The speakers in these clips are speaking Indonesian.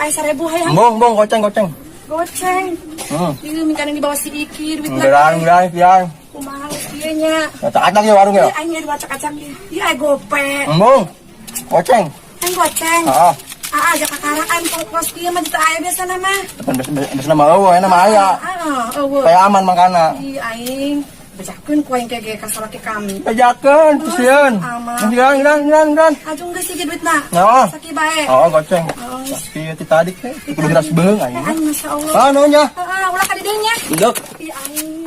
Ay 1.000 hayang. Bong, goceng. Goceng. Ieu mingkan yang dibawa si Iki duit Gerang, pian. kumaha ieu nya. Acak-acak ya warung ya? Ai nya acak-acak ieu. Ieu ai gope. Bong, goceng. Kan goceng. Heeh. Aja kakaraan kos ieu mah ditu aya biasana mah. Bes nama eueuh, nama aya. Eueuh. Supaya aman mangkana. Ih aing bejakeun ku aing kege ka salaki kami. Bejakeun, sieun. Aman. Hilang. Ajung geus sih duitna. Heeh. Saki bae. Oh, goceng. Tapi ti tadi teh kudu geras beung aing. Aing masyaallah. Ah, nunya. Heeh, ulah ka didieu nya. Induk. Ih aing.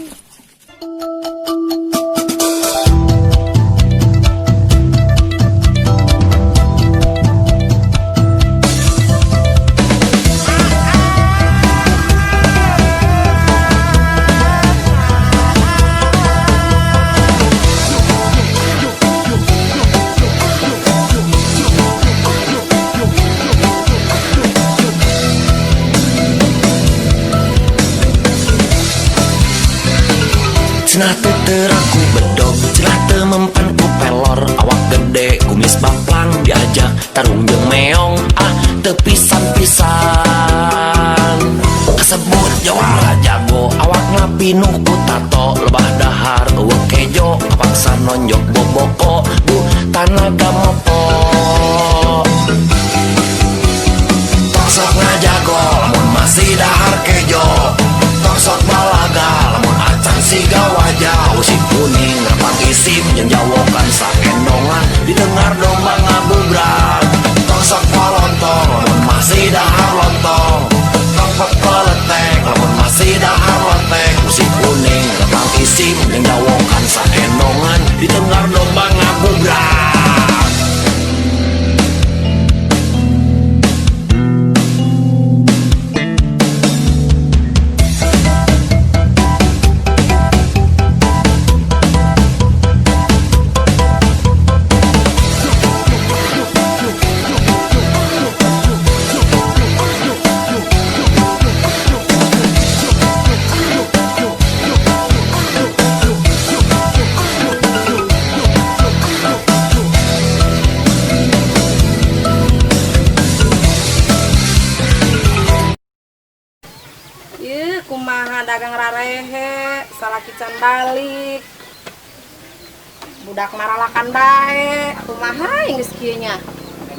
Cenah teraku bedog, cenah mempan ku pelor. Awak gede, kumis baplang, diajak tarung jeung meong. Tepisan-pisan kesebut jawara jago. Awak ngapinuh ku tato, lebah dahar eueuh kejo. Kapaksa nonjok boboko, tanaga mopo. Tongsok ngajago, lamun masih dahar kejo. Tongsok balaga, lamun acan siga wajah. Usik kuning, repang isim, yang jawokan saendongan. Didengar domba ngabugrag. Tongsok polontong, lamun masih dahar lontong. Tongpek peletek, lamun masih dahar lotek. Usik kuning, repang isim, yang jawokan saendongan. Didengar domba ngabugrag. Kumaha dagang rarehe, salaki can balik. Budak maralakan bae, kumaha geus kieu nya.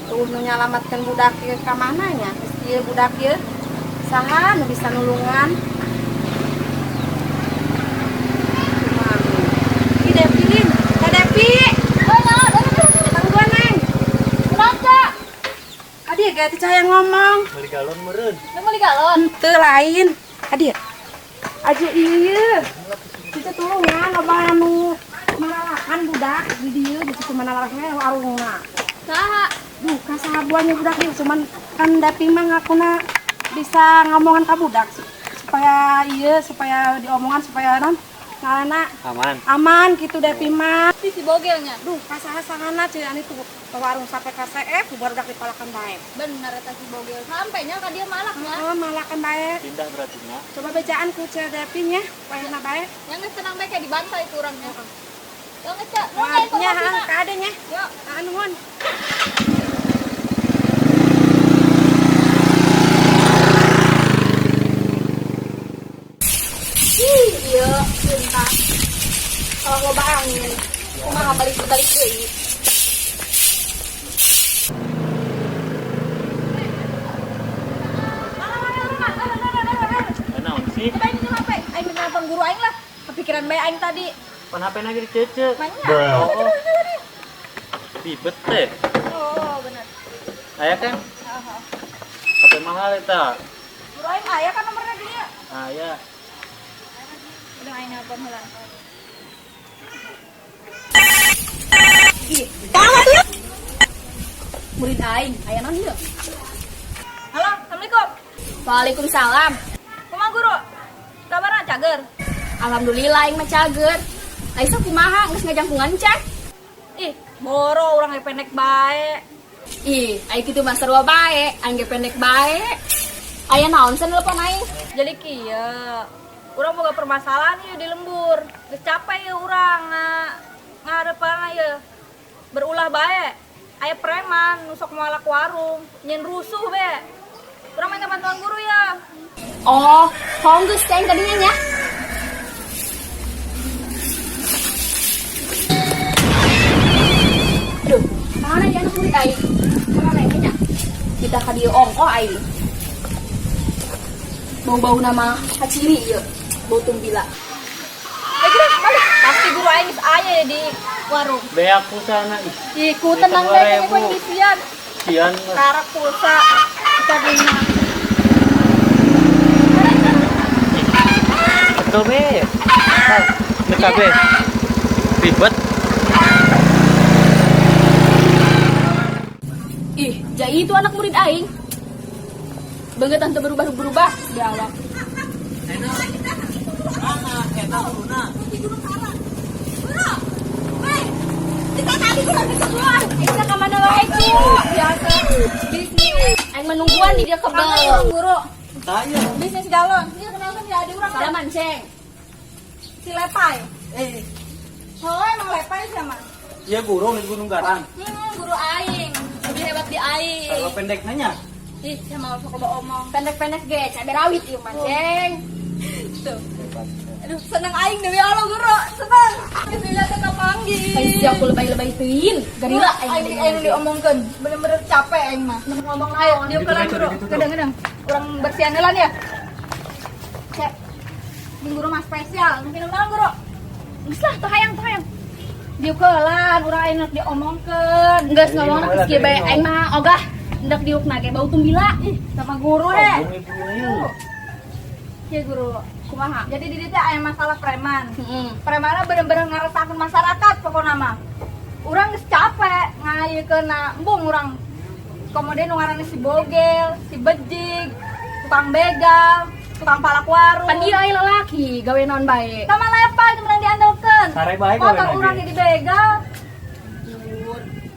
Tuh nu nyalamatkeun budak ieu ka mana nya? Geus kieu budak ieu. Saha nu bisa nulungan? Kumaha? Ki Devi, Kak Devi. Tangguan neng. Kunaon? Adi ge teh cahaya ngomong. Beli galon meureun. Beli galon. Teu lain. Adi. Aja iya. Kita tolong ya loba anu maralakan budak di dieu di situ manalahnya warungna. Saha? Duh, ka sahabuannya budak ieu cuman kan Daping mah ngakuna bisa ngomongan ka budak supaya ieu supaya diomongan supaya non ngalana aman gitu Daping mah. Si bogelnya. Duh, ka saha-sahana ceuk anu tuh ke warung sampai ka CF budak dipalakan bae. Bener eta si bogel. Sampainya ka dia malaknya. Oh, malakan bae. Pindah berarti nya. Coba bacaan ku Cek Daping ya, payahna bae. Yang geus tenang bae kayak dibantai itu orangnya. Yang geus cak. Nya ka adenya. Yo. Anu nuhun. Iya, bentar. Kalau loba angin, kumaha balik-balik deui. Naon sih? Coba ini HP. Aing nelpon guru aing lah. Kepikiran bae aing tadi. Pan HP lagi dicece. Banyak. Ribet teh. Oh, bener. Aya kan? HP mahal eta. Guru aing aya kan nomornya dia. Aya. Udah aing nelpon heula. Murid aing, aya naon ieu? Halo, Assalamualaikum. Waalaikumsalam. Kumaha guru? Kabarna cager? Alhamdulillah aing mah cager. Aisa kumaha geus ngajangkungan cek? Ih, boro urang ge pendek bae. Ih, aing kitu mah sarua bae, aing ge pendek bae. Aya naon sen telepon aing? Jadi kieu. Urang boga permasalahan ieu di lembur. Geus capek ieu urang ngareupana ieu. Berulah bae. Aya preman nusok mualak warung, nyen rusuh be. Urang Oh, honggus ceng tadinya ya. Aduh, mana ya anak murid aing? Mana nengnya? Kita ka dieu ongko aing. Bau-bau nama haciri ya, bau tumbila. Balik. Pasti guru aing geus aya ya di warung. Beak pulsa na. Iku tenang deh, kayaknya gue ngisian. Sian. Karak pulsa. Kita bina. Betul be. Neka be. Ribet. Ih, jadi itu anak murid aing. Banget tante berubah-berubah di awak. Bisa kemana lagi? Biasa. Bisnis. Aing menungguan di dia kebal. Guru. Tanya. Bisnis galon. Dia kenapa tidak ada orang? Salaman, Ceng. Si Lepai. Oh, emang Lepai sama? Iya guru di Gunung Garang. Guru aing. Lebih hebat di aing. Kalau pendek nanya. Ih, saya mau coba omong. Pendek-pendek ge, cabai rawit ieu mah, Ceng. Tuh. Aduh, seneng aing deui Allah guru. Seneng. Geus dilihat ka panggil. Ai siap ku lebay-lebay teuin. Garila aing diomongkeun. Bener-bener capek aing mah. Ngomong ayo, dieu kelan guru. Gedeng-gedeng. Urang bersihan heula ya. Cek. Di guru mah spesial. Mungkin naon guru? Geus lah, teu hayang. Dieu kelan urang aing rek diomongkeun. Geus ngomong geus kieu bae aing mah ogah. Hendak diukna ge bau tumbila. Sama guru he. Ya guru, kumaha? Jadi di dieu teh aya masalah preman. Premanna bener-bener ngaresahkeun masyarakat pokona mah. Urang geus capek ngayekeunna embung urang. Kemudian nu ngaranna si bogel, si bejig, tukang begal, tukang palak warung. Pan ieu aya lalaki gawe naon bae. Sama Lepai teu meunang diandelkeun. Sare bae gawe Motor lagi. urang jadi begal.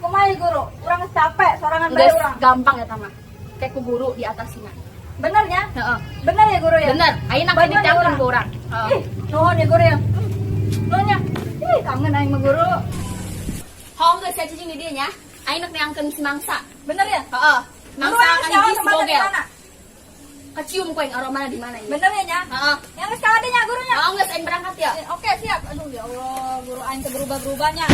Kumaha guru? Urang geus capek sorangan bae urang. Gampang ya mah. Kayak ku guru di atasina. Bener ya? Heeh. Bener ya guru ya? Bener. Ayeuna kredit diangkeun ku urang. Ih, nuhun ya guru ya. Nuhun ya. Ih, kangen aing mah guru. Hong geus saya cicing di dieu nya. Ayeuna neangkeun si mangsa. Bener ya? Heeh. Mangsa kan hiji si bogel. Kecium ku aing aromana di mana ieu. Bener ya nya? Heeh. Yang geus ka nya gurunya. Heeh, geus aing berangkat ya. Oke, siap. Aduh ya Allah, guru aing teh berubah-berubahnya.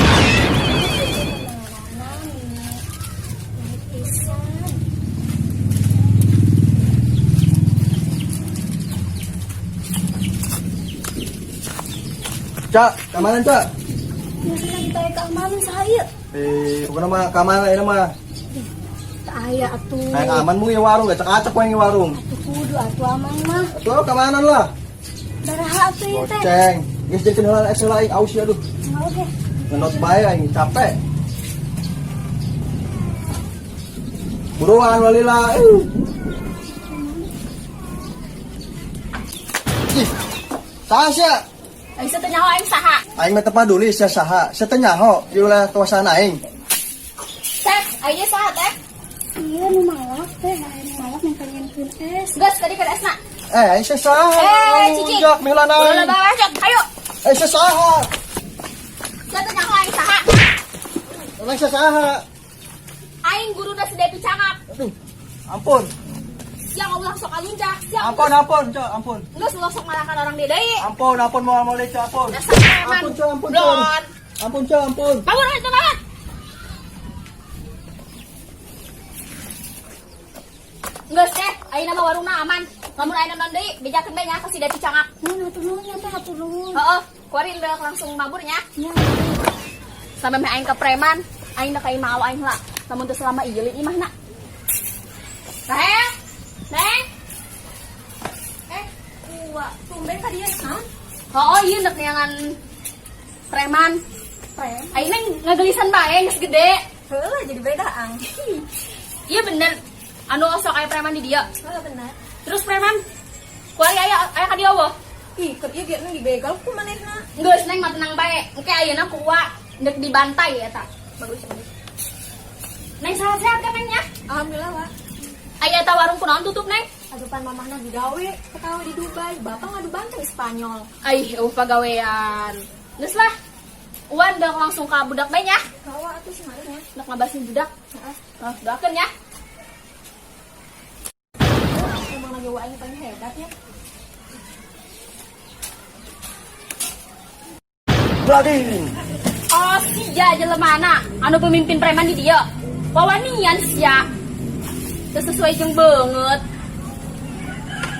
Cak, keamanan Cak. Biasa kita keamanan saya. Bukan nama keamanan ini mah. Saya atuh. Kayak aman mu ya warung, gak acak yang warung. Atuh kudu atuh amang mah. Tuh keamanan lah. Daraha atuh ieu teh. Goceng. Geus jadi kenalan Excel aing aus ya aduh. Oke. Ngenot bae aing capek. Buruan walila. Ih. Sasya. Aing teh nyaho aing saha? Aing mah teu paduli sia saha. Sia teh nyaho di wilayah kawasan aing. Cek, aing saha teh? Iya, nu malak teh, nu malak yang pengenkeun es. Geus tadi ka esna. Aing sia saha. Cici. Jak milan Ulah aing. bacot, ayo. Sia saha. Sia teh nyaho aing saha? Aing sia saha. Aing guru da Depi Cangak. Aduh. Ampun. Sia ngeulah sok alunjak, sia. Ampun, Cok, ampun. Geus lu sok malakan orang di deui. Ampun, mau Cok, ampun. Dasar preman. Ampun, Cok, ampun. Blon. Ampun, Cok, ampun. Bangun aja banget. Geus teh, ayeuna mah warungna aman. Lamun ayeuna non deui, bejakeun bae nya ka si Depi Cangak. Atuh nuhun teh, atuh nuhun. Heeh, kuarin udah langsung mabur nya. Ya. Sampai meh aing ke preman, aing da ka imah aing heula. Lamun teu selama ieu leuwih imahna. Neng. Neng. Tumben ka dieu naon? Heuh, ieu nek neangan preman. Aing neng ngagelisan bae geus gede. Heuh, jadi bedaan. Iya bener. Anu sok aya preman di dieu. Heeh, bener. Terus preman kuari aya ka dieu eueuh. Ih, keur ieu ge dibegal ku manehna. Geus neng mah tenang bae. Engke ayeuna ku uwa ndek dibantai eta. Bagus. Neng sehat-sehat kan neng nya? Alhamdulillah, Wak. Aya eta warung kunaon tutup, Neng? Adupan mamahna digawe, ketawa di Dubai. Bapak ngadu banteng Spanyol. Aih, pagawean. Geus lah. Uwan udah langsung ka budak bae nya. Kawa atuh sih nya. Nak ngabasin budak. Heeh. Doakeun nya. Emang lagi aing paling hebat ya. Blading. Oh sia jelemana anu pemimpin preman di dia. Wawanian sia. Teu sesuai jeung beungeut.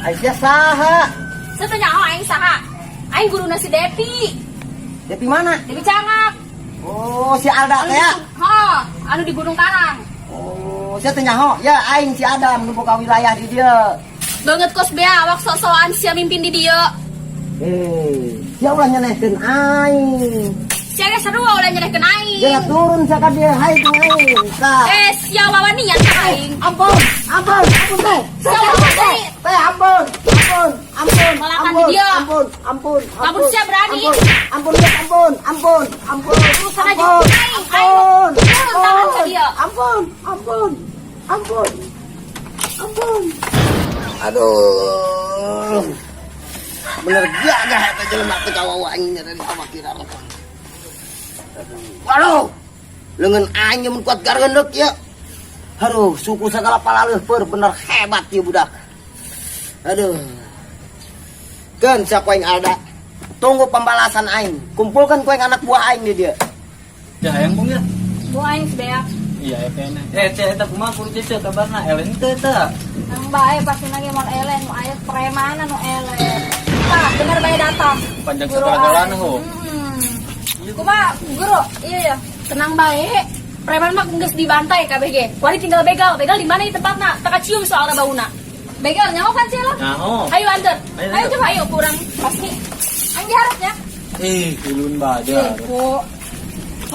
Aisyah saha? Satanya aing saha? Aing guruna si Depi. Depi mana? Depi Cangak. Oh, si Alda teh ya? Ha, anu di Gunung Karang. Oh, saya teh nyaho. Ya aing si Adam nu boga wilayah di dieu. Banget kos bea awak sok-sokan sia mimpin di dieu. Ya ulah nyenehkeun aing. Sia ge seru ulah nyerehkeun aing. Jangan turun saka dia hai tu aing. Sia wawanian ka aing. Ampun teh. Sia wawani. Teh ampun. Malakan di dia. Ampun. Lamun sia berani. Ampun. Urusan aja aing. Aing. Tangan ka dia. Ampun. Aduh. Bener gagah eta jelema teh kawawa aing dari awak kira. Waduh. Leungeun aing mun kuat garendek ya. Aduh, suku sagala palaleuhpeur bener hebat ieu budak. Aduh. Kan siapa yang ada? Tunggu pembalasan aing. Kumpulkan ku anak buah aing di dia. Ya hayang bung ya. Bu aing beak. Iya ya kayaknya. Cek eta kumaha kudu cek kabarna Ellen teh eta. Nang bae pasti nage mon Elen, nu aya preman anu Elen. Tah, bener bae datang. Panjang segala-galana ho. Kumaha guru? Iya. Tenang bae. Preman mah geus dibantai KBG. Wari tinggal begal. Begal di mana di tempatna? Taka cium soalna bauna. Begal nyaho kan sih lo? Nyaho. Ayo anter. Ayo, Ayo coba ayo kurang pasti. Anjir harusnya. Ulun bajar. Eko.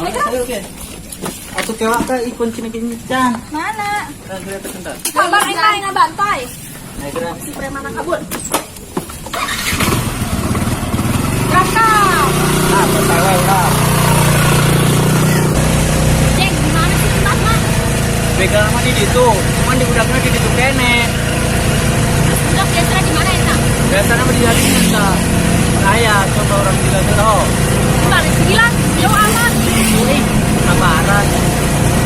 Ayo oke. Atuh kewak ka ikon cina-cina. Mana? Kira terkenal. Kabar aing ngabantai. Ayo kira. Si preman kabur. Kakak. Pertama lah. Jeng, gimana sih tempatna? Begal mah di ditu. Cuman di budakna di ditu kene. Udah biasa di mana eta? Biasanya mah di harinya ta. Saya coba orang gila tuh. Kemarin 9, jauh amat. Ini sabaran.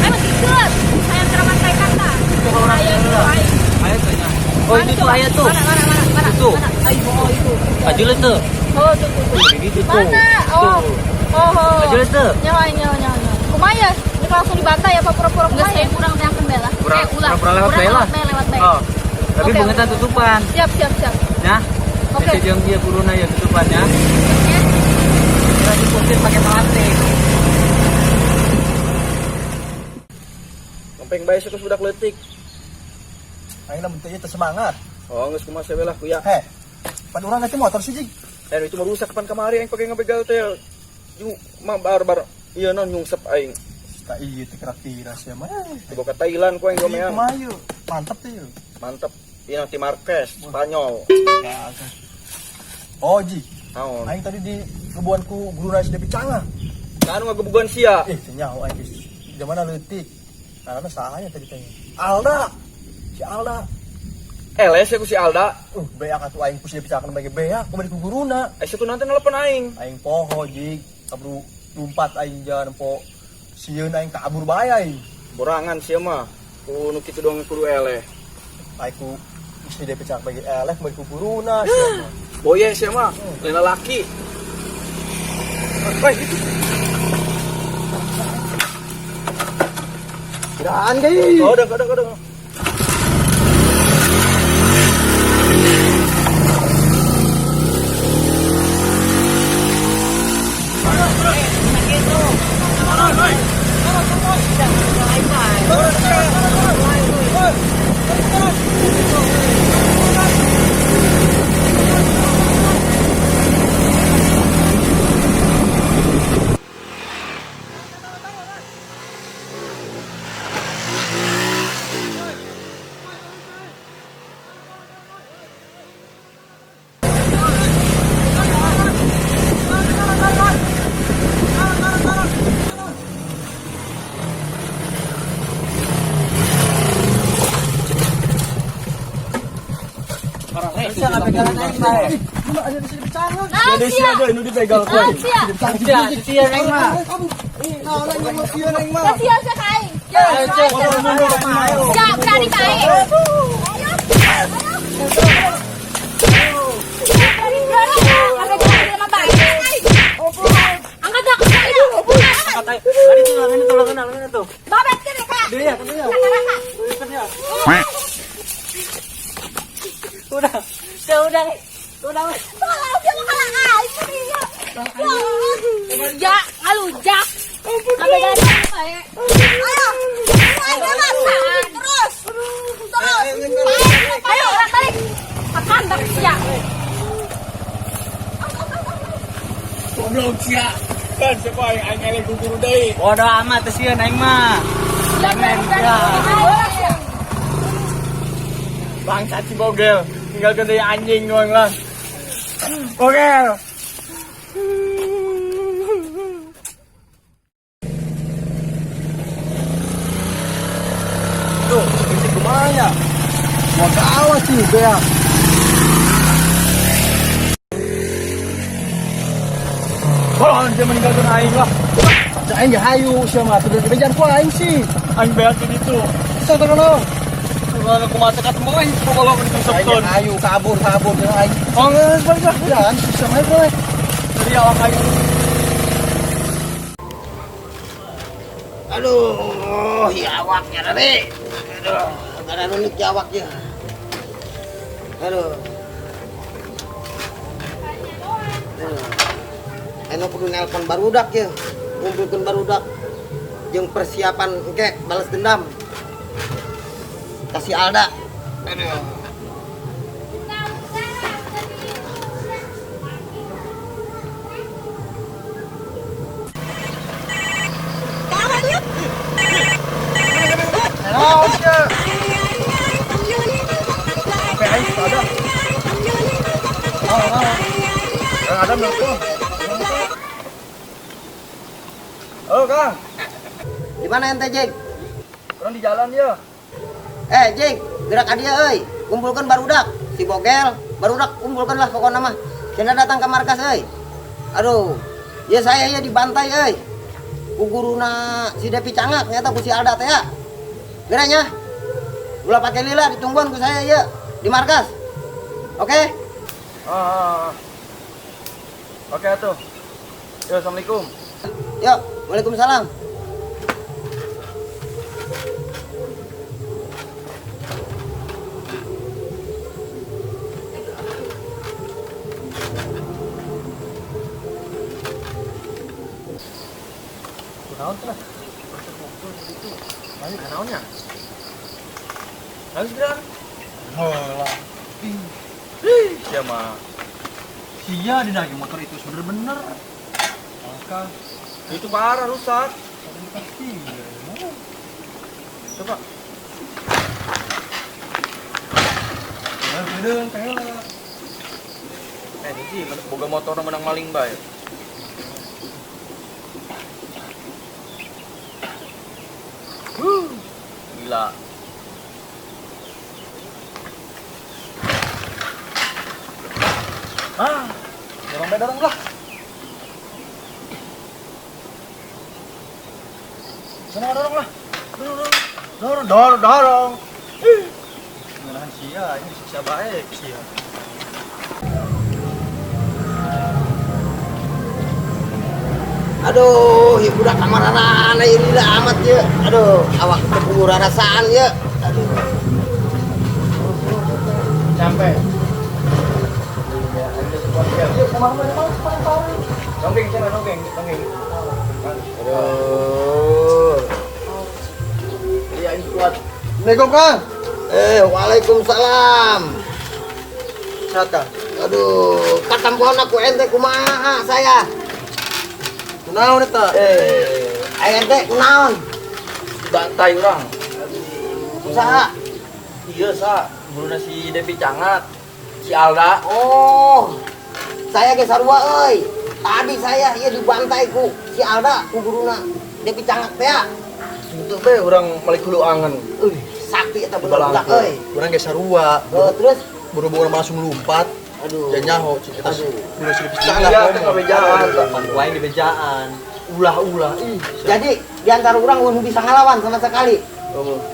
Ayo ikut. Saya keramat saya kata. Coba orang gila. Ayo tanya. Oh itu tuh ayat tuh. Mana? Itu. Ayo, oh itu. Ajulet tuh. Oh, tuh. Kayak gitu tuh. Mana? Oh. Oh. Ajulet tuh. Nyawa. Kumaya, ini langsung dibantai apa pura-pura kumaya? Saya kurang yang bela. Pura-pura lewat bela. Lewat bela. Oh. Tapi Oke. bungetan tutupan. Siap. Ya. Oke. Jadi yang dia kuruna ya tutupannya. Kita dipuntir pakai melantik. Ngempeng bae suku budak leutik. Aing lamun teu teu semangat. Oh, geus kumaha sebelah ku ya. Heh. Pan urang teh motor sih jig. Itu merusak pan kamari aing pake ngabegal teh. Ju mah barbar. Iya non nyungsep aing. Tak iya teh kira-kira sia mah. Dibawa ke Thailand ku aing gomeang. Kumaha mantap teh yeuh. Mantep. Iya nanti Marquez, Spanyol. Oh ji, Naon? aing tadi di kebuanku guru nasi Depi Cangah. Anu ngagebugan sia. Senyaho aing geus. Jamana leutik. Karena sahanya tadi tanya. Alda. Si Alda. Les ya ku si Alda. Beak atuh aing ku si Depi Cangah bagi beak kembali ku guruna. Situ nanti nelpon aing. Aing poho jig, kabru lumpat aing jalan po. Sieun aing kabur bae aing. Borangan sia mah. Ku nu kitu dong kudu eleh. Aing ku si Depi Cangah bagi eleh kembali ku guruna sia mah. Boye sia mah. Lain laki. Woi, itu. Kiraan deui. Oh, kadang. Jadi sia aja ini dipegal ku. Sia aing mah. Sia kain. Ya, berani kain. Udah. Tolong dia makalah aja dia. Ya, ngalunjak. Sampai garis saya. Ayo, terus. Ayo, orang balik. Makan tapi siap. Goblok sia. Kan siapa yang aing guru deui. Bodoh amat teh sieun aing mah. Bangsat si Bogel, tinggal gede anjing doang lah. Bogel. Tuh, ini kemana ya? Wah gawat sih, ya. Oh, dia meninggalkan aing lah. Aing gak hayu, siapa tuh dari bejan ku aing sih. Aing beak itu. Kita terkenal. Kalau aku mata kat mau aing pokoknya itu Aing septon. hayu kabur dengan aing. Oh, geus balik lah. Jangan bisa main boleh. Dari awak aing. Aduh, ya awaknya tadi. Aduh, ada unik ya awaknya. Aduh. Eno kudu nelpon barudak ya. Ngumpulkeun barudak. Jeung persiapan engke balas dendam. Kasih Alda. Aduh. Ada nelpon. Halo, Kang. Di mana ente, Jeng? Orang di jalan ya. Jeng, gerak adia euy. Kumpulkan barudak. Si Bogel, barudak kumpulkanlah pokokna mah. Cenah datang ke markas euy. Aduh, ya saya ya dibantai euy. Ku guruna si Depi Cangak nyata ku si Alda teh ya. Geranya. Ulah pakai lila ditungguan ku saya ya di markas. Oke? Oke tuh. Yo, assalamualaikum. Yuk, waalaikumsalam. Naon teh? Itu. Ayo naonnya? Harus bilang. Heula. Ya mah. Sia di nagi motor itu bener-bener. Maka Itu parah rusak. pasti. Coba. Bener kayak Ini sih boga motor menang maling bae. Gila. dorong lah. Sana dorong lah. Dorong. Menahan sia, ini sia baik sia. Aduh, ya budak kamarana ini lah amat ya. Aduh, awak ketemu rasaan ya. Aduh. Sampai. Dongeng sana dongeng. Aduh. Iya ini kuat. Assalamualaikum Kang. Waalaikumsalam. Saka. Aduh, katampuan aku ente kumaha saya. Kunaon eta? Ente kunaon? Bantai orang. Usaha. Iya sa. Guruna si Depi Cangak. Si Alda. Oh. Saya ge sarua euy. Tadi saya ieu dibantai ku si Alda ku guruna Depi Cangak teh. Itu be orang malik hulu angen. Sakti eta bener budak euy. Urang ge sarua. Terus Buru-buru langsung lompat. aduh. Ya nyaho kita. Aduh. Udah sudah bisa Iya, ke bejaan. Wae di bejaan. Ulah. Jadi di antara orang mun bisa ngalawan sama sekali.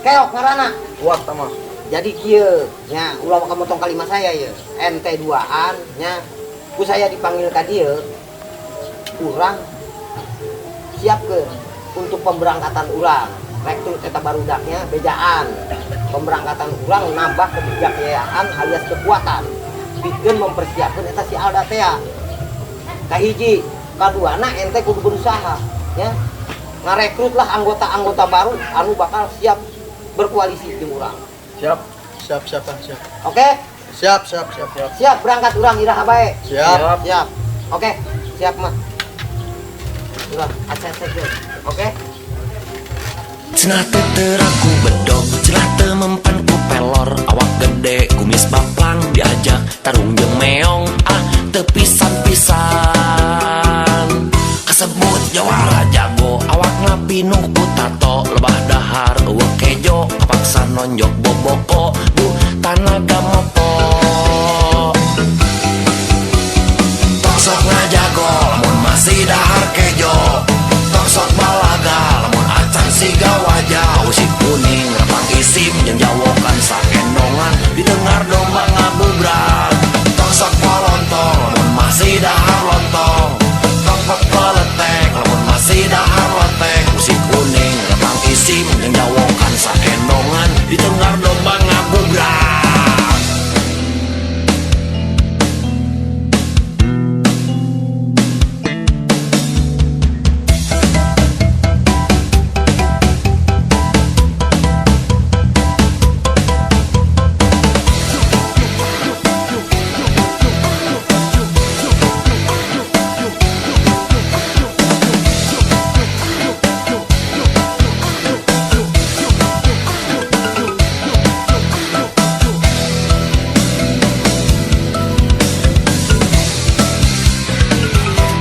Keok ngaranna. Kuat sama. Jadi kieu nya ulah kamu motong kalimat saya ya. Ente duaan nya ku saya dipanggil ka dieu. Urang siapkeun untuk pemberangkatan urang. rekrut eta barudaknya bejaan. Pemberangkatan urang nambah kebijaksanaan alias kekuatan. Bikin mempersiapkan eta si Alda teh. Kahiji, kaduana ente kudu berusaha ya. Ngarekrutlah anggota-anggota baru anu bakal siap berkoalisi jeung urang. Siap. Oke? Siap. Siap berangkat urang iraha bae. Siap. Oke, siap mah. Urang acet-acet. Oke? Cenah teu teraku bedog, cenah teu mempan ku pelor, awak gede kumis baplang diajak tarung jeung meong, teu pisan-pisan. Kasebut jawara jago, awak ngapinuh ku tato, lebah dahar eueuh kejo, kapaksa nonjok boboko, tanaga mopo. Tong sok ngajago, lamun masih dahar kejo, tong sok balaga, lamun acan siga wajah, usik kuning, repang isim, jeung